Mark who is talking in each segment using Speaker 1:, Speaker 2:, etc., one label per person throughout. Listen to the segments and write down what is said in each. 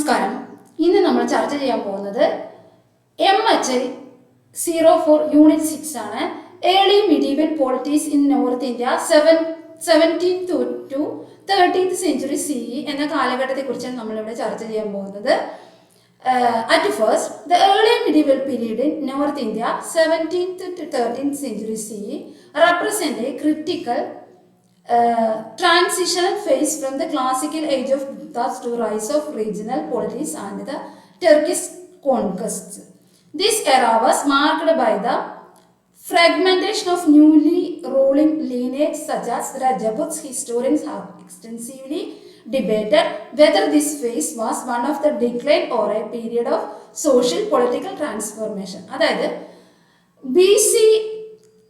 Speaker 1: നമസ്കാരം. ഇന്ന് നമ്മൾ ചർച്ച ചെയ്യാൻ പോകുന്നത് MHL04 യൂണിറ്റ് 6 ആണ്. Early medieval polities in north India 17th to 13th century CE എന്ന കാലഘട്ടത്തെക്കുറിച്ചാണ് നമ്മളിവിടെ ചർച്ച ചെയ്യാൻ പോകുന്നത്. At first, the early medieval period in North India 17th to 13th century CE represent a critical transitional phase from the classical age of Guptas to rise of regional polities and the Turkish conquests. This era was marked by the fragmentation of newly ruling lineage such as Rajputs. Historians have extensively debated whether this phase was one of the decline or a period of social political transformation. അതായത് BC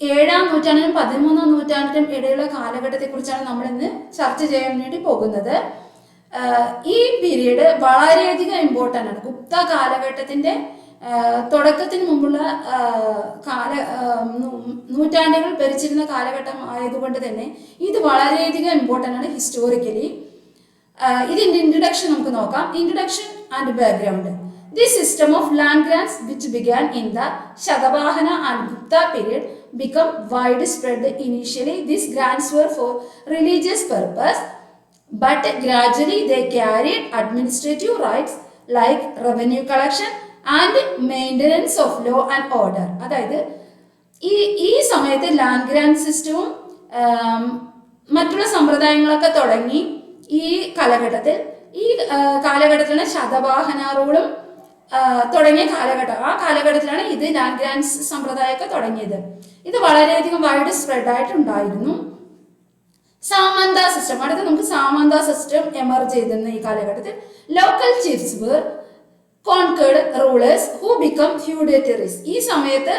Speaker 1: 7ാം നൂറ്റാണ്ടിനും 13ാം നൂറ്റാണ്ടിനും ഇടയിലുള്ള കാലഘട്ടത്തെക്കുറിച്ചാണ് നമ്മൾ ഇന്ന് ചർച്ച ചെയ്യാൻ വേണ്ടി പോകുന്നത്. ഈ period വളരെയധികം ഇമ്പോർട്ടൻ്റ് ആണ്. ഗുപ്ത കാലഘട്ടത്തിന്റെ തുടക്കത്തിന് മുമ്പുള്ള നൂറ്റാണ്ടുകൾ ഭരിച്ചിരുന്ന കാലഘട്ടം ആയതുകൊണ്ട് തന്നെ ഇത് വളരെയധികം ഇമ്പോർട്ടൻ്റ് ആണ് ഹിസ്റ്റോറിക്കലി. ഇതിന്റെ ഇൻട്രൊഡക്ഷൻ നമുക്ക് നോക്കാം. Introduction and background. This system of land grants, which began in the Shatavahana and Gupta period, became widespread. Initially, these grants were for religious purpose, but gradually they carried administrative rights like revenue collection and maintenance of law and order. അതായത് ഈ സമയത്ത് land grand സിസ്റ്റവും മറ്റുള്ള സമ്പ്രദായങ്ങളൊക്കെ തുടങ്ങി. ഈ കാലഘട്ടത്തിലാണ് ശതവാഹന റൂളും തുടങ്ങിയ കാലഘട്ടം. ആ കാലഘട്ടത്തിലാണ് ഇത് ലാൻഡ് ഗ്രാൻഡ്സ് സമ്പ്രദായമൊക്കെ തുടങ്ങിയത്. ഇത് വളരെയധികം വൈഡ് സ്പ്രെഡ് ആയിട്ടുണ്ടായിരുന്നു. സാമന്ത സിസ്റ്റം, അടുത്ത് നമുക്ക് സാമന്ത സിസ്റ്റം എമർജ് ചെയ്തിരുന്ന ഈ കാലഘട്ടത്തിൽ local chiefs were conquered rulers who become feudatories. ഈ സമയത്ത്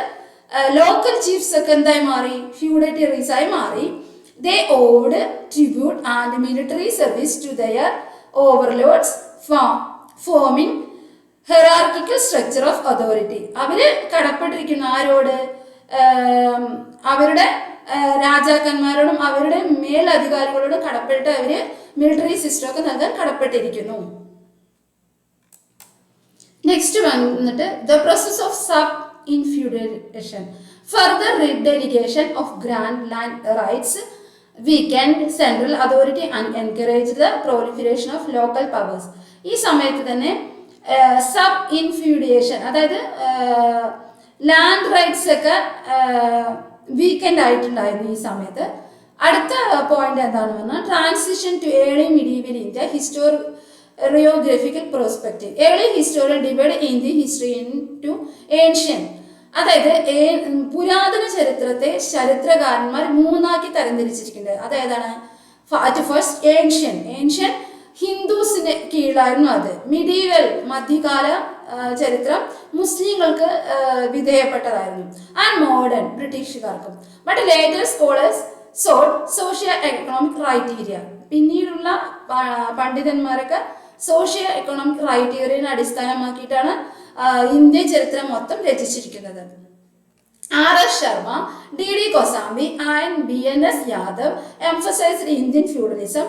Speaker 1: ലോക്കൽ ചീഫ്സ് ഒക്കെ എന്തായി മാറി? ഫ്യൂഡേറ്ററീസ് ആയി മാറി. They owed tribute and military service to their overlords, forming hierarchical structure of authority. അവര് കടപ്പെട്ടിരിക്കുന്ന ആരോട്? അവരുടെ രാജാക്കന്മാരോടും അവരുടെ മേലധികാരികളോടും കടപ്പെട്ട് അവര് മിലിറ്ററി സിസ്റ്റം ഒക്കെ നൽകാൻ കടപ്പെട്ടിരിക്കുന്നു. നെക്സ്റ്റ് വന്നിട്ട് the process of sub-infeudation, further redelegation of grand land rights, weakened central authority and encouraged the proliferation of local powers. ഈ സമയത്ത് തന്നെ സബ് ഇൻഫ്യൂഡിയേഷൻ, അതായത് ലാൻഡ് റൈറ്റ്സ് ഒക്കെ വീക്കെൻഡ് ആയിട്ടുണ്ടായിരുന്നു ഈ സമയത്ത്. അടുത്ത പോയിന്റ് എന്താണെന്ന് പറഞ്ഞാൽ transition to early medieval India historiographical perspective. Early historians divide Indian history into ancient, അതായത് പുരാതന ചരിത്രത്തെ ചരിത്രകാരന്മാർ മൂന്നാക്കി തരംതിരിച്ചിരിക്കുന്നത്. അതേതാണ്? ഫസ്റ്റ് ഏൻഷ്യൻ ഹിന്ദുസിന് കീഴിലായിരുന്നു അത്. മിഡീവൽ മധ്യകാല ചരിത്രം മുസ്ലിങ്ങൾക്ക് വിധേയപ്പെട്ടതായിരുന്നു. ആൻഡ് മോഡേൺ ബ്രിട്ടീഷുകാർക്കും. But later scholars sold socio economic criteria. പിന്നീടുള്ള പണ്ഡിതന്മാരൊക്കെ സോഷ്യോ എക്കണോമിക് ക്രൈറ്റീരിയനെ അടിസ്ഥാനമാക്കിയിട്ടാണ് ഇന്ത്യൻ ചരിത്രം മൊത്തം രചിച്ചിരിക്കുന്നത്. R.S. Sharma, D.D. Kosambi and B.N.S. Yadav emphasized Indian feudalism.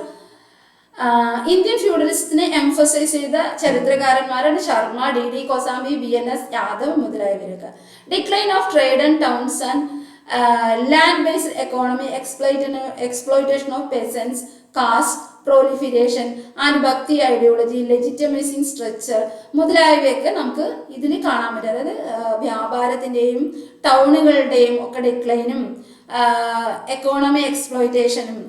Speaker 1: Indian ഫ്യൂഡലിസത്തിനെ എംഫസൈസ് ചെയ്ത ചരിത്രകാരന്മാരാണ് Sharma, D.D. Kosambi, B.N.S. Yadav മുതലായവരൊക്കെ. Decline of trade and towns and land based economy, exploitation of peasants, caste, proliferation and bhakti ideology, legitimising structure മുതലായവയൊക്കെ നമുക്ക് ഇതിൽ കാണാൻ പറ്റും. അതായത് വ്യാപാരത്തിൻ്റെയും ടൗണുകളുടെയും ഒക്കെ ഡിക്ലൈനും എക്കോണമി എക്സ്പ്ലോയിറ്റേഷനും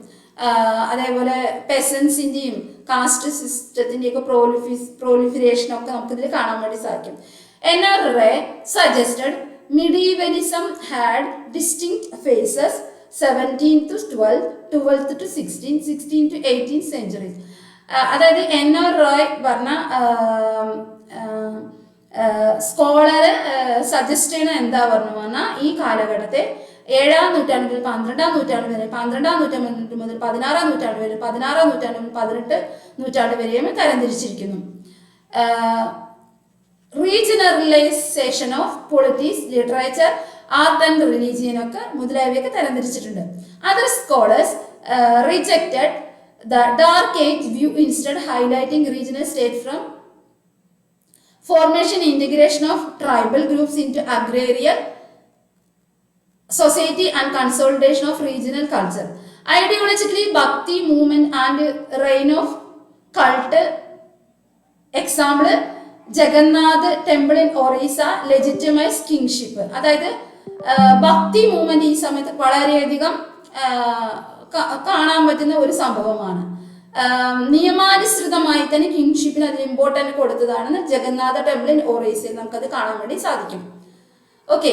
Speaker 1: അതേപോലെ പെസൻസിൻ്റെയും കാസ്റ്റ് സിസ്റ്റത്തിൻ്റെയും ഒക്കെ പ്രോലിഫിറേഷനും ഒക്കെ നമുക്കിതിൽ കാണാൻ വേണ്ടി സാധിക്കും. N.R. Ray suggested medievalism had distinct phases, 17th to 12th, 12th to 16th, 16th to 18th centuries. അതായത് N.R. Ray പറഞ്ഞ സ്കോളർ സജസ്റ്റ് ചെയ്യണ എന്താ പറഞ്ഞു പറഞ്ഞാൽ ഈ കാലഘട്ടത്തെ 7ാം നൂറ്റാണ്ട് മുതൽ 12ാം നൂറ്റാണ്ട് വരെ, 12ാം നൂറ്റാണ്ട് മുതൽ 16ാം നൂറ്റാണ്ട് വരെ, 16ാം നൂറ്റാണ്ട് മുതൽ 18 നൂറ്റാണ്ട് വരെയും തരംതിരിച്ചിരിക്കുന്നു. Regionalisation of politics, literature, art and religion ഒക്കെ മുതലായവയൊക്കെ തരംതിരിച്ചിട്ടുണ്ട്. Other scholars rejected the Dark Age view, instead highlighting regional state from formation integration of tribal groups into agrarian society and consolidation of regional culture. Ideologically, Bhakti movement and reign of cult. Example, Jagannath temple in Orissa legitimized kingship. അതായത് ഭക്തി movement ഈ സമയത്ത് വളരെയധികം കാണാൻ പറ്റുന്ന ഒരു സംഭവമാണ്. നിയമാനുസൃതമായി തന്നെ കിങ്ഷിപ്പിന് അതിന് ഇമ്പോർട്ടൻറ്റ് കൊടുത്തതാണെന്ന് ജഗന്നാഥ ടെമ്പിൾ ഇൻ ഒറീസയിൽ നമുക്കത് കാണാൻ വേണ്ടി സാധിക്കും. Okay,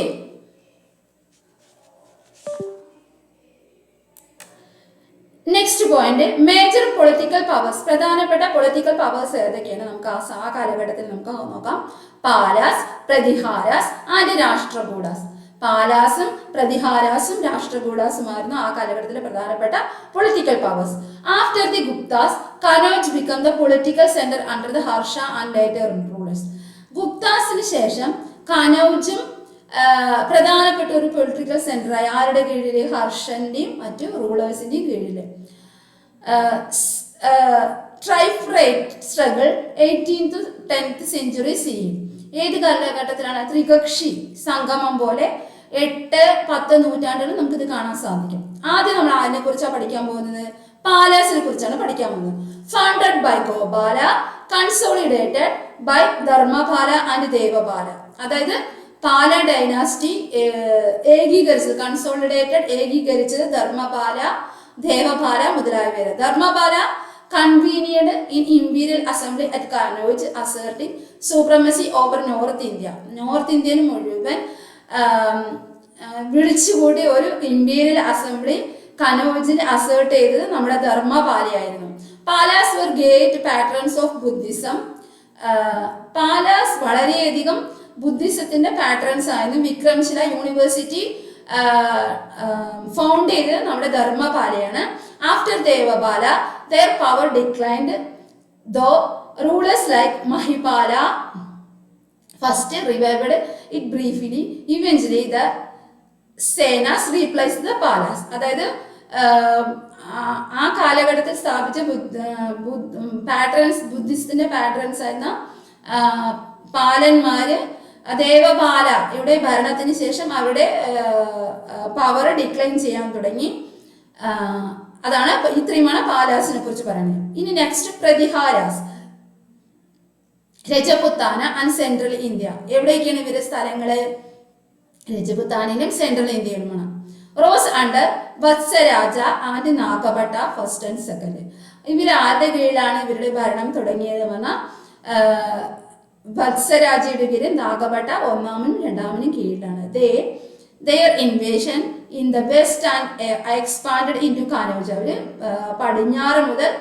Speaker 1: next point, major political powers. പ്രധാനപ്പെട്ട പൊളിറ്റിക്കൽ പവേഴ്സ് ഏതൊക്കെയാണ് നമുക്ക് ആ കാലഘട്ടത്തിൽ നമുക്ക് നോക്കാം. പാലാസ്, പ്രതിഹാരാസ് ആൻഡ് രാഷ്ട്രകൂടാസ്. പാലാസും പ്രതിഹാരാസും രാഷ്ട്രകൂടാസുമായിരുന്നു ആ കാലഘട്ടത്തിലെ പ്രധാനപ്പെട്ട political powers. After the Guptas, Kannauj become the political centre under the Harsha and later rulers. ഗുപ്താസിന് ശേഷം കനൗജും പ്രധാനപ്പെട്ട ഒരു പൊളിറ്റിക്കൽ സെന്ററായി ആരുടെ കീഴിൽ? ഹർഷന്റെയും മറ്റു റൂളേഴ്സിന്റെയും കീഴിൽ. ട്രൈഫ്രൈറ്റ് struggle 18th to 10th century CE. ഏത് കാലഘട്ടത്തിലാണ്? ത്രികക്ഷി സംഗമം പോലെ 8-10 നൂറ്റാണ്ടുകളിൽ നമുക്കിത് കാണാൻ സാധിക്കും. ആദ്യം നമ്മൾ അതിനെ കുറിച്ചാണ് പഠിക്കാൻ പോകുന്നത്, പാലാസിനെ കുറിച്ചാണ് പഠിക്കാൻ പോകുന്നത്. Founded by Gopala, consolidated by Dharmapala and Devapala. അതായത് പാല ഡൈനാസ്റ്റി ഏകീകരിച്ചത്, കൺസോളിഡേറ്റഡ് ഏകീകരിച്ചത് ധർമ്മപാല, ദേവപാല മുതലായവര്. Dharmapala convened in Imperial Assembly at Kannauj, asserting supremacy over North India. North ഇന്ത്യയിൽ മുഴുവൻ വിളിച്ചുകൂടി ഒരു ഇമ്പീരിയൽ അസംബ്ലി കനോജിൽ അസേർട്ട് ചെയ്തത് നമ്മുടെ ധർമ്മപാലയായിരുന്നു. Palas were great patrons of Buddhism. Palas വളരെയധികം ബുദ്ധിസത്തിന്റെ പാട്രൺസ് ആയിരുന്നു. വിക്രംശില യൂണിവേഴ്സിറ്റി ഫൗണ്ട് ചെയ്തത് നമ്മുടെ ധർമ്മപാലയാണ്. After Devapala their power declined, though rulers like Mahipala first revived it briefly. Eventually the Senas replaced the Palas. അതായത് ആ കാലഘട്ടത്തിൽ സ്ഥാപിച്ച പാട്രൺസ്, ബുദ്ധിസ്റ്റിന്റെ പാട്രൺസ് ആയിരുന്ന പാലന്മാര് ദേവപാല ഇവിടെ ഭരണത്തിന് ശേഷം അവിടെ പവർ ഡിക്ലൈൻ ചെയ്യാൻ തുടങ്ങി. അതാണ് ഇത്രയുമാണ് പാലാസിനെ കുറിച്ച് പറയുന്നത്. ഇനി next Pratiharas, Rajputana and central India. എവിടേക്കാണ് ഇവരുടെ സ്ഥലങ്ങള്? രജപുത്താനയിലും സെൻട്രൽ ഇന്ത്യയിലുമാണ്. Rose under Vatsaraja and Nagabhata first and second. ഇവർ ആരുടെ കീഴിലാണ് ഇവരുടെ ഭരണം തുടങ്ങിയത് പറഞ്ഞാൽ വത്സരാജയുടെ കീഴിൽ നാഗഭട്ട ഒന്നാമനും രണ്ടാമനും കീഴിലാണ്. Their invasion in the west and expanded into Kannauj. അവര് പടിഞ്ഞാറ് മുതൽ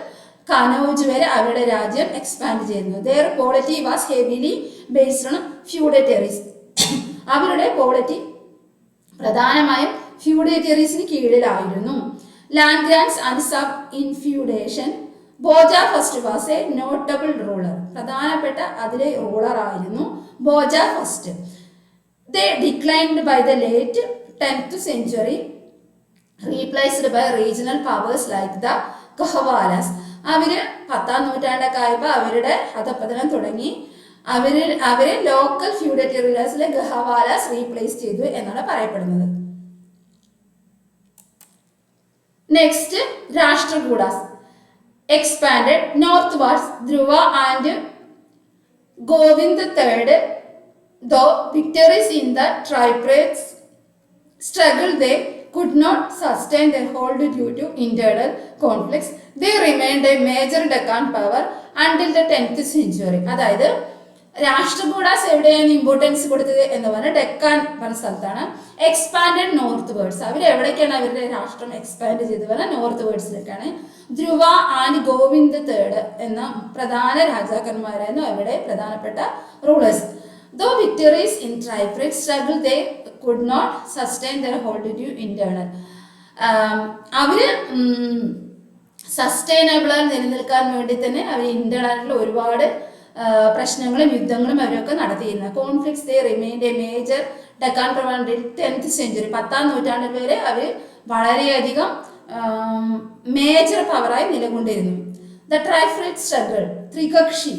Speaker 1: കനൗജ് വരെ അവരുടെ രാജ്യം എക്സ്പാൻഡ് ചെയ്യുന്നു. Their polity was heavily based on feudatories. അവരുടെ പോളിറ്റി പ്രധാനമായും ഫ്യൂഡേറ്ററീസിന് കീഴിലായിരുന്നു. Land grants and sub infeudation. Bhoja first was a notable ruler. പ്രധാനപ്പെട്ട അതിലെ റൂളർ ആയിരുന്നു Bhoja first. They declined by the late 10th century, replaced by regional powers like the Kahwalas. അവര് 10ാം നൂറ്റാണ്ടൊക്കെ ആയപ്പോൾ അവരുടെ അധപ്പതനം തുടങ്ങി. അവരെ ലോക്കൽ ഫ്യൂഡേറ്ററീസിലെ ഗഹവാലാസ് റീപ്ലേസ് ചെയ്തു എന്നാണ് പറയപ്പെടുന്നത്. Next Rashtrakutas expanded northwards Dhruva and Govind III. Though victories in the tripartite struggle, they could not sustain their hold due to internal conflicts. They remained a major Deccan power until the 10th century. അതായത് രാഷ്ട്രകൂടാസ് എവിടെയാണ് importance കൊടുത്തത് എന്ന് പറഞ്ഞാൽ ഡെക്കാൻ പറഞ്ഞ സ്ഥലത്താണ്. Expanded north words, അവർ എവിടേക്കാണ് അവരുടെ രാഷ്ട്രം എക്സ്പാൻഡ് ചെയ്ത് പറഞ്ഞാൽ north വേർഡ്സിലേക്കാണ്. Dhruva and Govind III എന്ന പ്രധാന രാജാക്കന്മാരായിരുന്നു അവരുടെ പ്രധാനപ്പെട്ട rulers. Though victories in tripartite struggle, they could not sustain their hold due internal. അവര് സസ്റ്റൈനബിളായി നിലനിൽക്കാൻ വേണ്ടി തന്നെ അവർ ഇന്റേണലിൽ ഒരുപാട് പ്രശ്നങ്ങളും യുദ്ധങ്ങളും അവരൊക്കെ നടത്തിയിരുന്നു. Conflicts they remained a major Deccan പ്രൊവൻഡിൽ 10th century. 10ാം നൂറ്റാണ്ടിൽ വരെ അവർ വളരെയധികം മേജർ പവറായി നിലകൊണ്ടിരുന്നു. ദ ട്രൈഫ്രൈറ്റ് സ്ട്രഗിൾ, ത്രികക്ഷി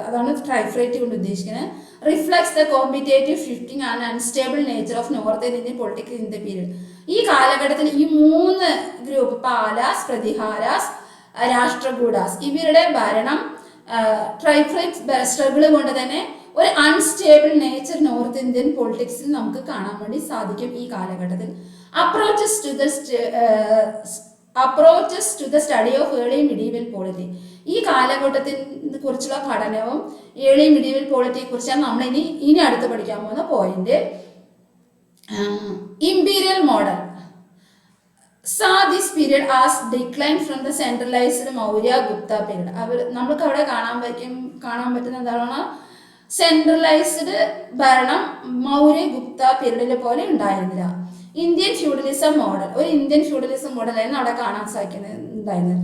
Speaker 1: അതാണ് ട്രൈഫ്രേറ്റ് കൊണ്ട് ഉദ്ദേശിക്കുന്നത്. Reflects the competitive shifting and unstable nature of northern Indian politics in the period. ഈ കാലഘട്ടത്തിൽ ഈ 3 ഗ്രൂപ്പ് പാലാസ്, പ്രതിഹാരാസ്, രാഷ്ട്രകൂടാസ് ഇവരുടെ ഭരണം ട്രൈഫ്രേറ്റ് സ്ട്രഗിൾ കൊണ്ട് തന്നെ ഒരു അൺസ്റ്റേബിൾ നേച്ചർ നോർത്ത് ഇന്ത്യൻ പൊളിറ്റിക്സിൽ നമുക്ക് കാണാൻ വേണ്ടി സാധിക്കും ഈ കാലഘട്ടത്തിൽ. Approaches to the study of early medieval polity. ഈ കാലഘട്ടത്തെ കുറിച്ചുള്ള പഠനവും ഏർലി മിഡീവൽ പോളിറ്റിയെ കുറിച്ചാണ് നമ്മൾ ഇനി അടുത്ത് പഠിക്കാൻ പോകുന്ന point. Imperial model saw this period as decline from the centralized Maurya Gupta period. നമുക്ക് അവിടെ കാണാൻ പറ്റുന്ന എന്താണ്, സെൻട്രലൈസ്ഡ് ഭരണം മൗര്യ ഗുപ്ത പീരീഡിലെ പോലെ ഉണ്ടായിരുന്നില്ല. ഇന്ത്യൻ ഫ്യൂഡലിസം മോഡൽ, ഒരു ഇന്ത്യൻ ഫ്യൂഡലിസം മോഡലായിരുന്നു അവിടെ കാണാൻ സാധിക്കുന്നത്.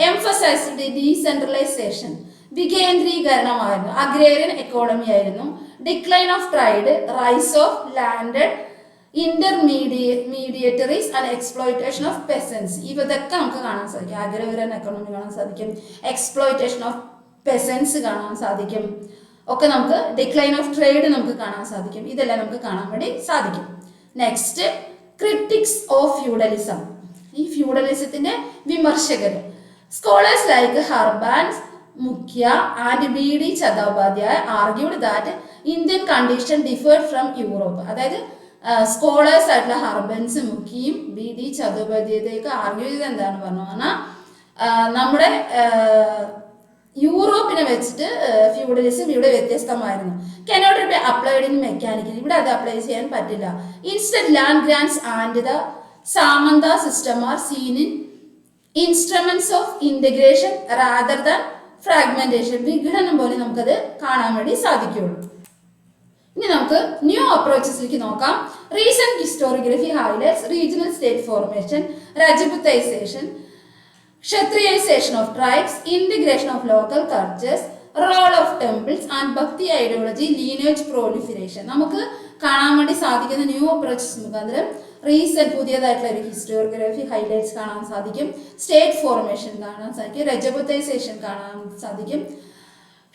Speaker 1: എംഫസൈസ്ഡ് ഡീസെൻട്രലൈസേഷൻ, വികേന്ദ്രീകരണമായിരുന്നു. അഗ്രേറിയൻ എക്കോണമി ആയിരുന്നു. Decline of trade, rise of landed intermediaries and exploitation of peasants. ഇതൊക്കെ നമുക്ക് കാണാൻ സാധിക്കും. അഗ്രേറിയൻ എക്കോണമി കാണാൻ സാധിക്കും, എക്സ്പ്ലോയിറ്റേഷൻ ഓഫ് പെസൻസ് കാണാൻ സാധിക്കും, ഒക്കെ നമുക്ക് ഡിക്ലൈൻ ഓഫ് ട്രേഡ് നമുക്ക് കാണാൻ സാധിക്കും. ഇതെല്ലാം നമുക്ക് കാണാൻ വേണ്ടി സാധിക്കും. Next, critics of feudalism. ഈ ഫ്യൂഡലിസത്തിന്റെ വിമർശകർ സ്കോളേഴ്സ് ലൈക്ക് ഹർബാൻസ് മുഖ്യ and B D Chattopadhyay argued that Indian condition deferred from Europe. അതായത് സ്കോളേഴ്സ് ആയിട്ടുള്ള ഹർബൻസ് മുഖ്യയും ബി ഡി ചതോപാധ്യായൊക്കെ ആർഗ്യൂ ചെയ്ത് എന്താണ് പറഞ്ഞു പറഞ്ഞാൽ നമ്മുടെ യൂറോപ്പിനെ വെച്ചിട്ട് ഫ്യൂഡലിസം ഇവിടെ വ്യത്യസ്തമായിരുന്നു. Cannot be applied in mechanical, ഇവിടെ അത് അപ്ലൈ ചെയ്യാൻ പറ്റില്ല. Instead land grants and the samanta system are seen in instruments of integration rather than fragmentation. വിഘടനം പോലെ നമുക്കത് കാണാൻ വേണ്ടി സാധിക്കുകയുള്ളൂ. ഇനി നമുക്ക് ന്യൂ അപ്രോച്ചസിലേക്ക് നോക്കാം. Recent historiography highlights regional state formation, Rajputisation, Kshatriyisation of tribes, integration of local cultures, role of temples and bhakti ideology, lineage proliferation. നമുക്ക് കാണാൻ വേണ്ടി സാധിക്കുന്ന ന്യൂ അപ്രോച്ചസ് മുഖാന്തരം റീസെന്റ് പുതിയതായിട്ടുള്ള ഒരു ഹിസ്റ്റോറിയോഗ്രഫി ഹൈലൈറ്റ്സ് കാണാൻ സാധിക്കും. സ്റ്റേറ്റ് ഫോർമേഷൻ കാണാൻ സാധിക്കും, രജപുത്തൈസേഷൻ കാണാൻ സാധിക്കും,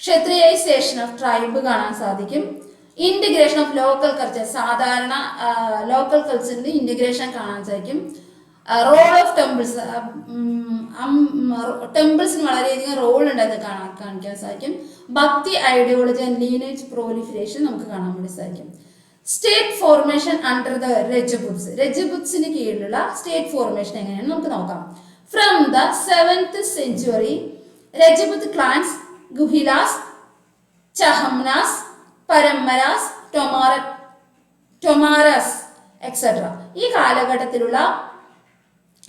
Speaker 1: ക്ഷത്രിയൈസേഷൻ ഓഫ് ട്രൈബ് കാണാൻ സാധിക്കും, ഇന്റഗ്രേഷൻ ഓഫ് ലോക്കൽ കൾച്ചർ, സാധാരണ ലോക്കൽ കൾച്ചറിന്റെ ഇന്റഗ്രേഷൻ കാണാൻ സാധിക്കും, റോൾ ഓഫ് ടെമ്പിൾസ്, ടെമ്പിൾസിന് വളരെയധികം റോൾ ഉണ്ടെന്ന് കാണിക്കാൻ സാധിക്കും, ഭക്തി ഐഡിയോളജി ആൻഡ് ലീനേജ് പ്രോലിഫറേഷൻ നമുക്ക് കാണാൻ വേണ്ടി സാധിക്കും. State formation under the Rajputs, രജപുത്സിന് കീഴിലുള്ള സ്റ്റേറ്റ് ഫോർമേഷൻ എങ്ങനെയാണ് നമുക്ക് നോക്കാം. From the 7th century Rajput clans Guhilas, Chahamanas, Paramaras, Tomaras etcetera. ഈ കാലഘട്ടത്തിലുള്ള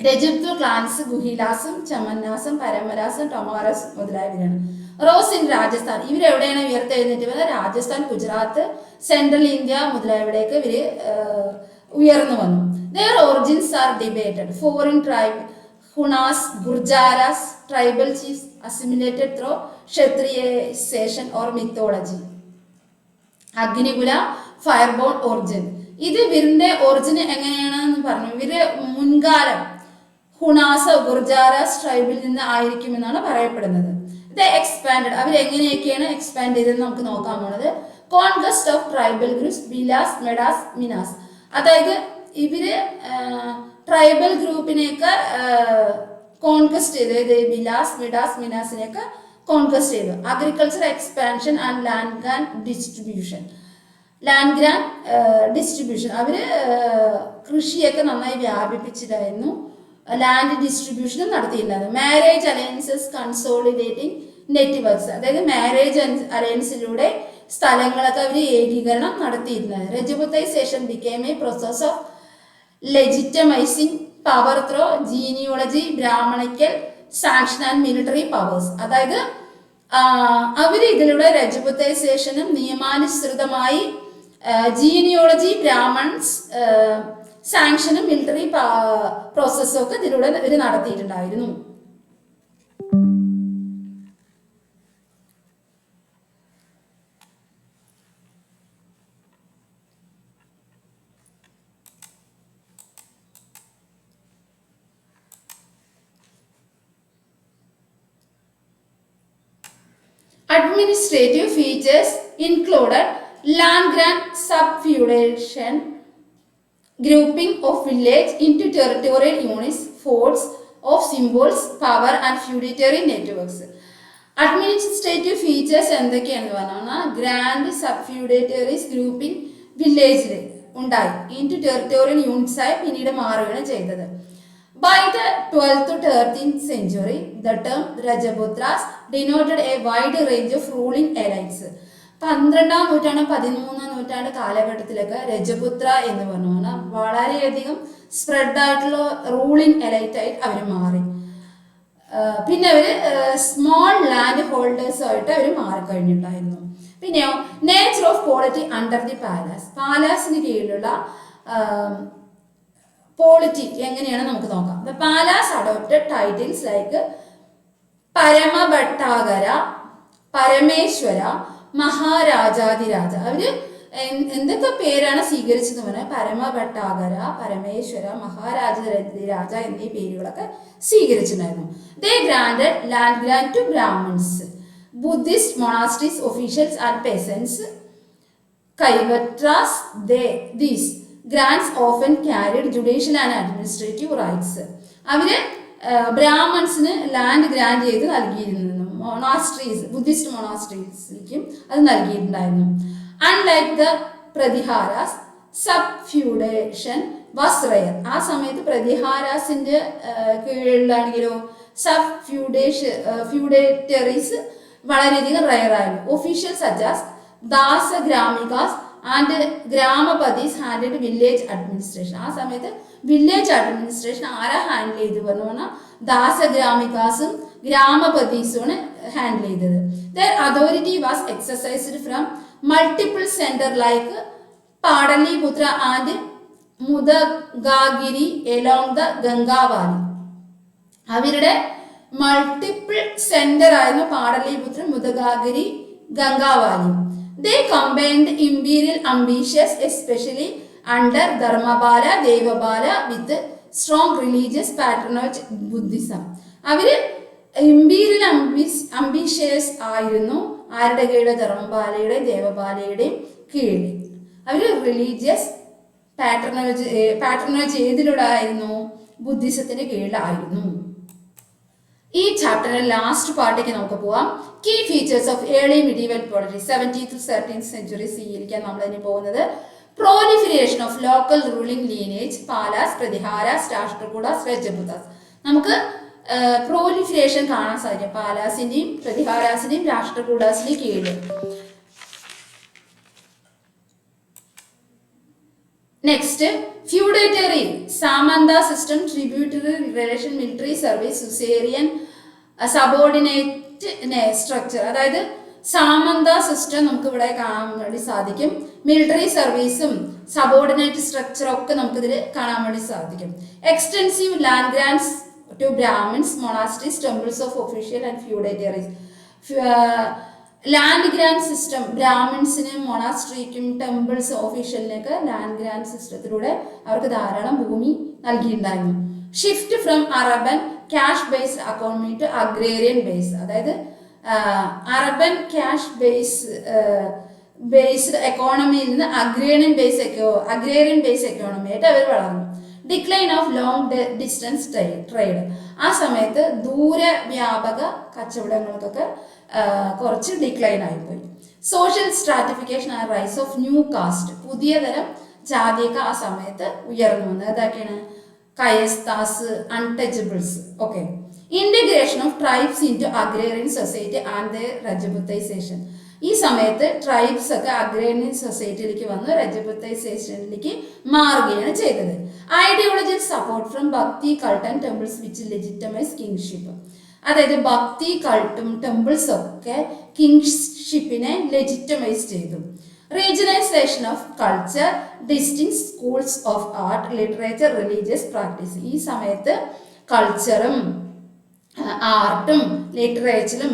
Speaker 1: രജപുത് ക്ലാൻസ് ഗുഹിലാസും ചമന്നാസും പരമ്പരാസും ടൊമാരസ് മുതലായവരാണ്. റോസ് ഇൻ രാജസ്ഥാൻ, ഇവരെവിടെയാണ് ഉയർത്തെഴുന്നേറ്റ് വന്നത്? രാജസ്ഥാൻ, ഗുജറാത്ത്, സെൻട്രൽ ഇന്ത്യ മുതലായവിടേക്ക് ഇവര് ഉയർന്നു വന്നു. Their origins are debated. Foreign tribe Hunas, Gurjaras, tribal chiefs assimilated through Kshatriyization or mythology. Agnikula, fireborn origin. ഇത് ഇവരുടെ ഒറിജിൻ എങ്ങനെയാണെന്ന് പറഞ്ഞു. ഇവര് മുൻകാലം ഹുണാസ, ഗുർജാരാസ് ട്രൈബിൽ നിന്ന് ആയിരിക്കുമെന്നാണ് പറയപ്പെടുന്നത്. ഇത് എക്സ്പാൻഡ്, അവരെങ്ങനെയൊക്കെയാണ് എക്സ്പാൻഡ് ചെയ്തതെന്ന് നമുക്ക് നോക്കാൻ പോണത്. Conquest of tribal groups, Bhils, Medas, Minas. അതായത് ഇവര് ട്രൈബൽ ഗ്രൂപ്പിനെയൊക്കെ കോൺക്വസ്റ്റ് ചെയ്തു. ബിലാസ്, മിഡാസ്, മിനാസിനെയൊക്കെ കോൺക്വസ്റ്റ് ചെയ്തു. Agriculture expansion and land grant distribution, അവര് കൃഷിയൊക്കെ നന്നായി വ്യാപിപ്പിച്ചിട്ടായിരുന്നു. ലാൻഡ് ഡിസ്ട്രിബ്യൂഷനും നടത്തിയിരുന്നത്. മാരേജ് അലയൻസസ് കൺസോളിഡേറ്റിംഗ് നെറ്റ്വർക്ക്സ്, അതായത് മാരേജ് അലയൻസിലൂടെ സ്ഥലങ്ങളൊക്കെ അവർ ഏകീകരണം നടത്തിയിരുന്നത്. Rajputisation became a process of legitimising power through genealogy, Brahmanical sanction and military powers. അതായത് അവര് ഇതിലൂടെ രജപുത്തൈസേഷനും നിയമാനുസൃതമായി ജീനിയോളജി, ബ്രാഹ്മൺസ് സാങ്ഷനും മിലിറ്ററി പ്രോസസ്സും ഒക്കെ ഇതിലൂടെ ഇവർ നടത്തിയിട്ടുണ്ടായിരുന്നു. Administrative features included land grant subfeudation, grouping of village into territorial units, forts of symbols, power and feudatory networks. Administrative features എന്തൊക്കെയാണെന്ന് പറഞ്ഞാൽ ഗ്രാൻഡ് സബ്ഫ്യൂഡേറ്ററീസ് ഗ്രൂപ്പിംഗ് വില്ലേജിൽ ഉണ്ടായി ഇൻറ്റു ടെറിട്ടോറിയൽ യൂണിറ്റ്സ് ആയി പിന്നീട് മാറുകയാണ് ചെയ്തത്. By the 12th to 13th century, the term Rajaputras denoted a wide range of ruling elites. 12ാം നൂറ്റാണ്ട് 13ാം നൂറ്റാണ്ട് കാലഘട്ടത്തിലൊക്കെ രജപുത്ര എന്ന് പറഞ്ഞു പറഞ്ഞാൽ വളരെയധികം സ്പ്രെഡ് ആയിട്ടുള്ള റൂളിംഗ് എലൈറ്റ് ആയിട്ട് അവർ മാറി. പിന്നെ അവർ സ്മോൾ ലാൻഡ് ഹോൾഡേഴ്സുമായിട്ട് അവർ മാറിക്കഴിഞ്ഞിട്ടുണ്ടായിരുന്നു. പിന്നെയോ nature of polity under the Palas, പാലാസിന് കീഴിലുള്ള പോളിറ്റി എങ്ങനെയാണ് നമുക്ക് നോക്കാം. The Palas adopted titles like Paramabhattaraka, Parameshvara, Maharajadhiraja. അവര് എന്തൊക്കെ പേരാണ് സ്വീകരിച്ചത് പറഞ്ഞാൽ പരമഭട്ടാകര, പരമേശ്വര, മഹാരാജാതിരാജ എന്നീ പേരുകളൊക്കെ സ്വീകരിച്ചിട്ടുണ്ടായിരുന്നു. They granted land grant to Brahmans, Buddhist monasteries, officials and peasants, Kaivartas. These grants often carried judicial and administrative rights. അവര് ബ്രാഹ്മൺസിന് ലാൻഡ് ഗ്രാൻഡ് ചെയ്ത് നൽകിയിരുന്നു. മൊണാസ്ട്രീസ്, ബുദ്ധിസ്റ്റ് മൊണാസ്ട്രീസിലേക്കും അത് നൽകിയിട്ടുണ്ടായിരുന്നു. Unlike the Pratiharas, subinfeudation was rare. ആ സമയത്ത് പ്രതിഹാരാസിന്റെ കീഴിലാണെങ്കിലോ ഫ്യൂഡേറ്ററീസ് വളരെയധികം റെയർ ആയിരുന്നു. Official such as Dasagramikas and Gramapatis handled village administration. ആ സമയത്ത് വില്ലേജ് അഡ്മിനിസ്ട്രേഷൻ ആരാ ഹാൻഡിൽ ചെയ്തു പറഞ്ഞു പറഞ്ഞാൽ ദാസഗ്രാമികാസും ഗ്രാമപതീസുമാണ് ഹാൻഡിൽ ചെയ്തത്. Their authority was exercised from multiple centre like Pataliputra and Mudgagiri along the Ganga valley. അവരുടെ മൾട്ടിപ്പിൾ സെന്റർ ആയിരുന്നു Pataliputra, Mudgagiri, Ganga valley. They combined imperial ambitions, especially under Dharmapala, Devapala, with strong religious patronage Buddhism. അവര് ഇമ്പീരിയൽ അംബീഷ്യസ് ആയിരുന്നു ആരുടെ കീഴിൽ? ധർമ്മപാലയുടെയും ദേവപാലയുടെയും കീഴിൽ. അവര് റിലീജിയസ് പാട്രണേജ് ഏതിലൂടെ ആയിരുന്നു? ബുദ്ധിസത്തിന്റെ കീഴിലായിരുന്നു. ഈ ചാപ്റ്ററിന്റെ ലാസ്റ്റ് പാർട്ടിലേക്ക് നമുക്ക് പോവാം. Key features of early medieval polity 17th to 13th century സ്വീകരിക്കാൻ നമ്മൾ ഇനി പോകുന്നത് proliferation of local ruling lineage, Palas, Pratiharas, Rashtrakutas, Rajputs. നമുക്ക് പ്രോലിഫിറേഷൻ കാണാൻ സാധിക്കും പാലാസിന്റെയും പ്രതിഹാരാസിന്റെയും രാഷ്ട്രകൂടാസിന്റെയും കീഴിൽ. Next feudatory, samanta system, tributary relation, military service, suzerain, subordinate structure. അതായത് സാമന്ത സിസ്റ്റം നമുക്ക് ഇവിടെ കാണാൻ വേണ്ടി സാധിക്കും. മിലിറ്ററി സർവീസും സബോർഡിനേറ്റ് സ്ട്രക്ചറും ഒക്കെ നമുക്കിതിൽ കാണാൻ വേണ്ടി സാധിക്കും. Extensive land grants to Brahmins, monasteries, temples of official and feudatories. Land grant system ബ്രാഹ്മിൻസിനും മൊണാസ്ട്രിക്കും ടെമ്പിൾസ് ഓഫീഷ്യലിനൊക്കെ ലാൻഡ് ഗ്രാൻഡ് സിസ്റ്റത്തിലൂടെ അവർക്ക് ധാരാളം ഭൂമി നൽകിയിട്ടുണ്ടായിരുന്നു. Shift from urban cash based economy to agrarian base. അതായത് അറബൻ ക്യാഷ് ബേസ്ഡ് എക്കോണമിയിൽ നിന്ന് അഗ്രേറിയൻ ബേസ് എക്കോണമിയായിട്ട് അവർ വളർന്നു. Decline of long distance trade. ആ സമയത്ത് ദൂരവ്യാപക കച്ചവടങ്ങൾക്കൊക്കെ കുറച്ച് ഡിക്ലൈൻ ആയിപ്പോയി. Social stratification and rise of new caste. പുതിയ തരം ജാതിയൊക്കെ ആ സമയത്ത് ഉയർന്നു വന്നത്. അതൊക്കെയാണ് Kayasthas, untouchables. Okay. Integration of tribes into agrarian society and the Rajputisation. ഈ സമയത്ത് ട്രൈബ്സ് ഒക്കെ അഗ്രേറിയൻ സൊസൈറ്റിയിലേക്ക് വന്ന് രജപുത്തൈസേഷനിലേക്ക് മാറുകയാണ് ചെയ്തത്. Ideology support from bhakti cult and temples which legitimise kingship. അതായത് ഭക്തി കൾട്ടും ടെമ്പിൾസ് ഒക്കെ കിങ്ഷിപ്പിനെ ലെജിറ്റമൈസ് ചെയ്തു. Regionalisation of culture, distinct schools of art, literature, religious practice. ഈ സമയത്ത് കൾച്ചറും ആർട്ടും ലിറ്ററേച്ചറും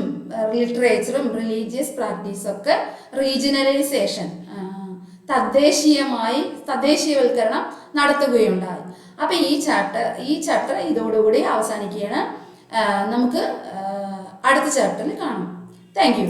Speaker 1: റിലീജിയസ് പ്രാക്ടീസും ഒക്കെ റീജിയണലൈസേഷൻ, തദ്ദേശീയവൽക്കരണം നടത്തുകയുണ്ടായി. അപ്പൊ ഈ ചാപ്റ്റർ ഇതോടുകൂടി അവസാനിക്കുകയാണ്. നമുക്ക് അടുത്ത ചാപ്റ്ററിൽ കാണാം. Thank you.